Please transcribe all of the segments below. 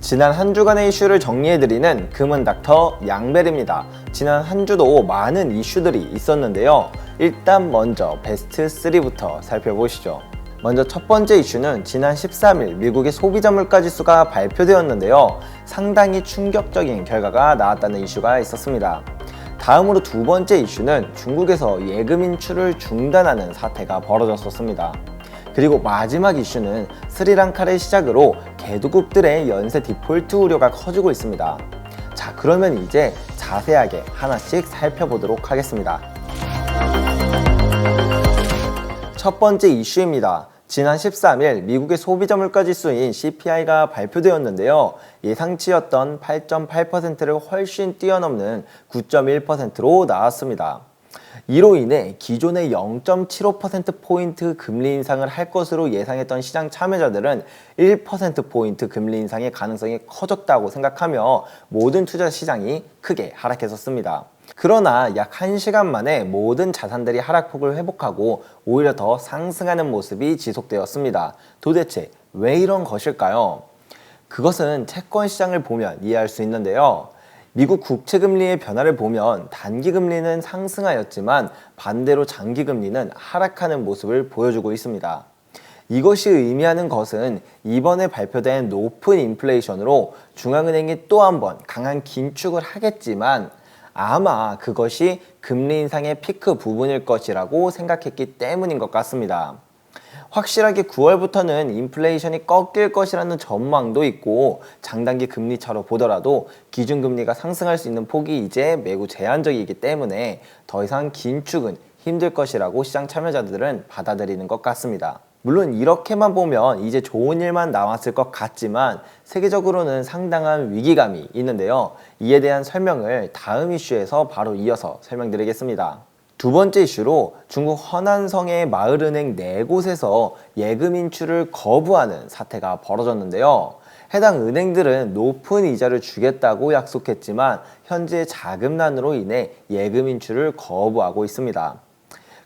지난 한 주간의 이슈를 정리해드리는 금은닥터 양벨입니다. 지난 한 주도 많은 이슈들이 있었는데요. 일단 먼저 베스트 3부터 살펴보시죠. 먼저 첫 번째 이슈는 지난 13일 미국의 소비자 물가지수가 발표되었는데요. 상당히 충격적인 결과가 나왔다는 이슈가 있었습니다. 다음으로 두 번째 이슈는 중국에서 예금 인출을 중단하는 사태가 벌어졌었습니다. 그리고 마지막 이슈는 스리랑카를 시작으로 개도국들의 연쇄 디폴트 우려가 커지고 있습니다. 자, 그러면 이제 자세하게 하나씩 살펴보도록 하겠습니다. 첫 번째 이슈입니다. 지난 13일 미국의 소비자 물가지수인 CPI가 발표되었는데요. 예상치였던 8.8%를 훨씬 뛰어넘는 9.1%로 나왔습니다. 이로 인해 기존의 0.75%포인트 금리 인상을 할 것으로 예상했던 시장 참여자들은 1%포인트 금리 인상의 가능성이 커졌다고 생각하며 모든 투자 시장이 크게 하락했었습니다. 그러나 약 1시간 만에 모든 자산들이 하락폭을 회복하고 오히려 더 상승하는 모습이 지속되었습니다. 도대체 왜 이런 것일까요? 그것은 채권 시장을 보면 이해할 수 있는데요. 미국 국채금리의 변화를 보면 단기금리는 상승하였지만 반대로 장기금리는 하락하는 모습을 보여주고 있습니다. 이것이 의미하는 것은 이번에 발표된 높은 인플레이션으로 중앙은행이 또 한 번 강한 긴축을 하겠지만 아마 그것이 금리 인상의 피크 부분일 것이라고 생각했기 때문인 것 같습니다. 확실하게 9월부터는 인플레이션이 꺾일 것이라는 전망도 있고 장단기 금리차로 보더라도 기준금리가 상승할 수 있는 폭이 이제 매우 제한적이기 때문에 더 이상 긴축은 힘들 것이라고 시장 참여자들은 받아들이는 것 같습니다. 물론 이렇게만 보면 이제 좋은 일만 남았을 것 같지만 세계적으로는 상당한 위기감이 있는데요. 이에 대한 설명을 다음 이슈에서 바로 이어서 설명드리겠습니다. 두 번째 이슈로 중국 허난성의 마을은행 4곳에서 예금 인출을 거부하는 사태가 벌어졌는데요. 해당 은행들은 높은 이자를 주겠다고 약속했지만 현재 자금난으로 인해 예금 인출을 거부하고 있습니다.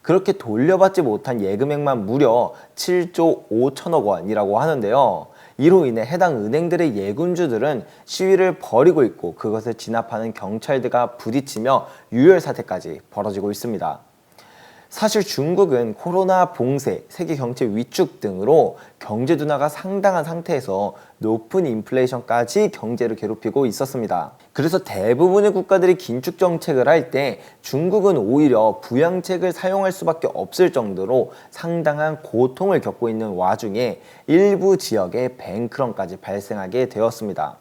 그렇게 돌려받지 못한 예금액만 무려 7조 5천억 원이라고 하는데요. 이로 인해 해당 은행들의 예금주들은 시위를 벌이고 있고 그것을 진압하는 경찰들과 부딪히며 유혈 사태까지 벌어지고 있습니다. 사실 중국은 코로나 봉쇄, 세계 경제 위축 등으로 경제 둔화가 상당한 상태에서 높은 인플레이션까지 경제를 괴롭히고 있었습니다. 그래서 대부분의 국가들이 긴축 정책을 할 때 중국은 오히려 부양책을 사용할 수밖에 없을 정도로 상당한 고통을 겪고 있는 와중에 일부 지역에 뱅크런까지 발생하게 되었습니다.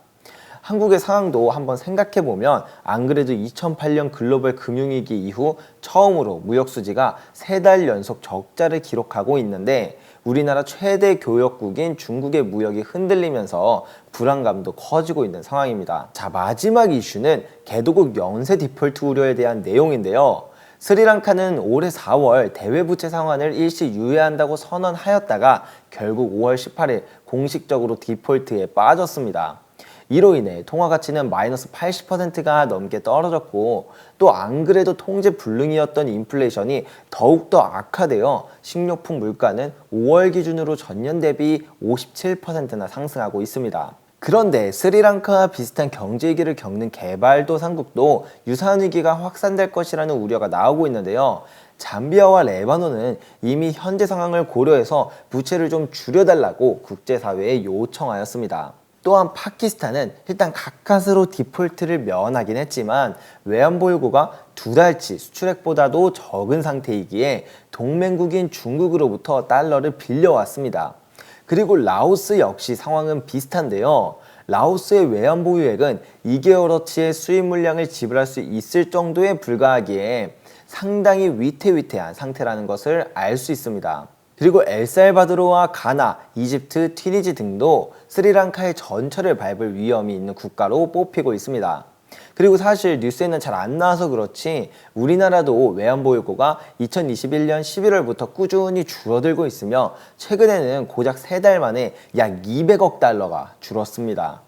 한국의 상황도 한번 생각해보면 안 그래도 2008년 글로벌 금융위기 이후 처음으로 무역수지가 3달 연속 적자를 기록하고 있는데 우리나라 최대 교역국인 중국의 무역이 흔들리면서 불안감도 커지고 있는 상황입니다. 자, 마지막 이슈는 개도국 연쇄 디폴트 우려에 대한 내용인데요. 스리랑카는 올해 4월 대외부채 상환을 일시 유예한다고 선언하였다가 결국 5월 18일 공식적으로 디폴트에 빠졌습니다. 이로 인해 통화 가치는 마이너스 80%가 넘게 떨어졌고 또 안 그래도 통제 불능이었던 인플레이션이 더욱더 악화되어 식료품 물가는 5월 기준으로 전년 대비 57%나 상승하고 있습니다. 그런데 스리랑카와 비슷한 경제 위기를 겪는 개발도상국도 유사한 위기가 확산될 것이라는 우려가 나오고 있는데요. 잠비아와 레바논은 이미 현재 상황을 고려해서 부채를 좀 줄여달라고 국제사회에 요청하였습니다. 또한 파키스탄은 일단 가까스로 디폴트를 면하긴 했지만 외환보유고가 2달치 수출액보다도 적은 상태이기에 동맹국인 중국으로부터 달러를 빌려왔습니다. 그리고 라오스 역시 상황은 비슷한데요. 라오스의 외환보유액은 2개월어치의 수입 물량을 지불할 수 있을 정도에 불과하기에 상당히 위태위태한 상태라는 것을 알 수 있습니다. 그리고 엘살바도르와 가나, 이집트, 튀니지 등도 스리랑카의 전철을 밟을 위험이 있는 국가로 뽑히고 있습니다. 그리고 사실 뉴스에는 잘 안 나와서 그렇지 우리나라도 외환보유고가 2021년 11월부터 꾸준히 줄어들고 있으며 최근에는 고작 3달 만에 약 200억 달러가 줄었습니다.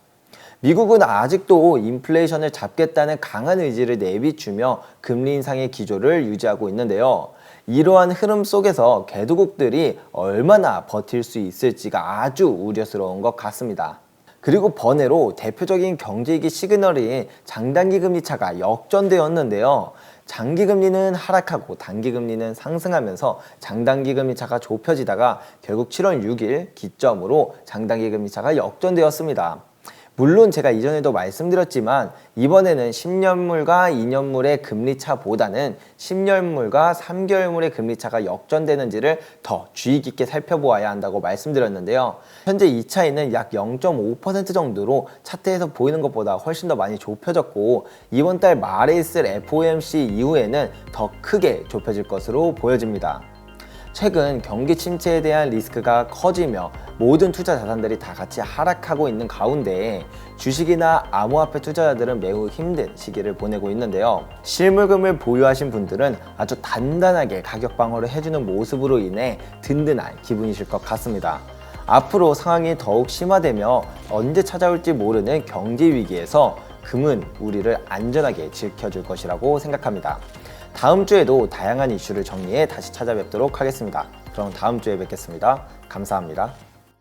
미국은 아직도 인플레이션을 잡겠다는 강한 의지를 내비추며 금리 인상의 기조를 유지하고 있는데요. 이러한 흐름 속에서 개도국들이 얼마나 버틸 수 있을지가 아주 우려스러운 것 같습니다. 그리고 번외로 대표적인 경제위기 시그널인 장단기 금리 차가 역전되었는데요. 장기 금리는 하락하고 단기 금리는 상승하면서 장단기 금리 차가 좁혀지다가 결국 7월 6일 기점으로 장단기 금리 차가 역전되었습니다. 물론 제가 이전에도 말씀드렸지만 이번에는 10년물과 2년물의 금리차보다는 10년물과 3개월물의 금리차가 역전되는지를 더 주의 깊게 살펴보아야 한다고 말씀드렸는데요. 현재 이 차이는 약 0.5% 정도로 차트에서 보이는 것보다 훨씬 더 많이 좁혀졌고 이번 달 말에 있을 FOMC 이후에는 더 크게 좁혀질 것으로 보여집니다. 최근 경기 침체에 대한 리스크가 커지며 모든 투자 자산들이 다 같이 하락하고 있는 가운데 주식이나 암호화폐 투자자들은 매우 힘든 시기를 보내고 있는데요. 실물금을 보유하신 분들은 아주 단단하게 가격 방어를 해주는 모습으로 인해 든든한 기분이실 것 같습니다. 앞으로 상황이 더욱 심화되며 언제 찾아올지 모르는 경제 위기에서 금은 우리를 안전하게 지켜줄 것이라고 생각합니다. 다음 주에도 다양한 이슈를 정리해 다시 찾아뵙도록 하겠습니다. 그럼 다음 주에 뵙겠습니다. 감사합니다.